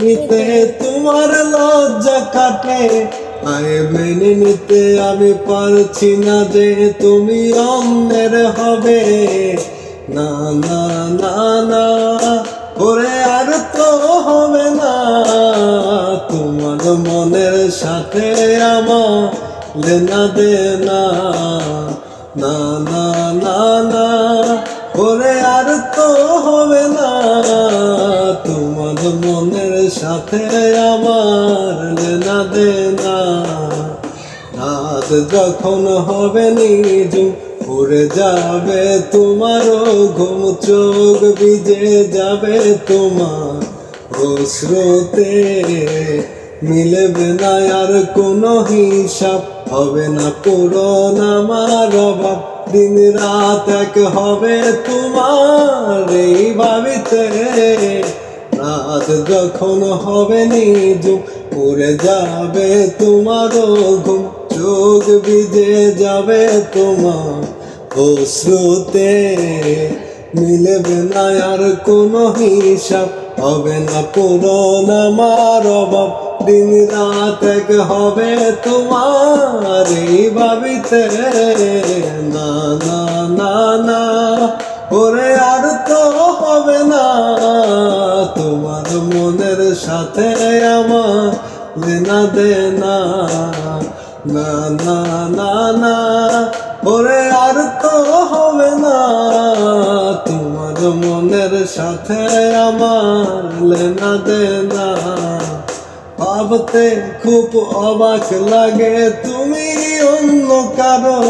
নিতে তোমার লজ্জা কাটে, আয় মেনে নিতে আমি পারছি না যে তুমি অন্যের হবে। না না না না ওরে আর তো হবে না, তোমার মনের সাথে আমার লেনা দেনা। না না না না ওরে আর তো হবে না, তোমার মনের সাথে আমার লেনা দেনা। রাত যখন হবে নিজুম উড়ে যাবে তোমারও ঘুম, চোখ ভিজে যাবে তোমার অশ্রুতে। মিলবে না আর কোনো হিসাব, হবে না পূরণ আমার অভাব। দিন রাত এক হবে তোমার এই ভাবিতে, রাত যখন হবে নিজুম উড়ে যাবে তোমারও ঘুম, চোখ ভিজে যাবে তোমার অশ্রুতে। মিলবে না আর কোনো হিসাব, হবে না পূরণ আমার অভাব। দিন রাত এক হবে তোমার এই ভাবিতে। না না না না ওরে আর তো হবে না, তোমার মনের সাথে আমার লেনা দেনা। না না না না ওরে আর তো হবে না, তোমার মনের সাথে আমার লেনা দেনা। ভাবতে খুব অবাক লাগে তুমি অন্য কারো,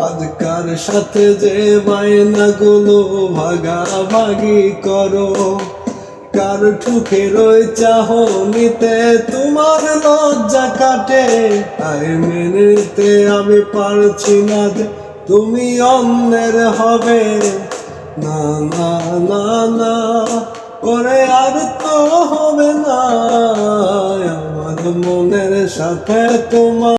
আজকার সাথে যে বায়নাগুলো ভাগাভাগি করো। কার ঠুকের ওই চাহনিতে তোমার লজ্জা কাটে, আয় মেনে নিতে আমি পারছি না যে তুমি অন্যের হবে। না না না না ওরে আর তো হবে না, আমার মনের সাথে তোমার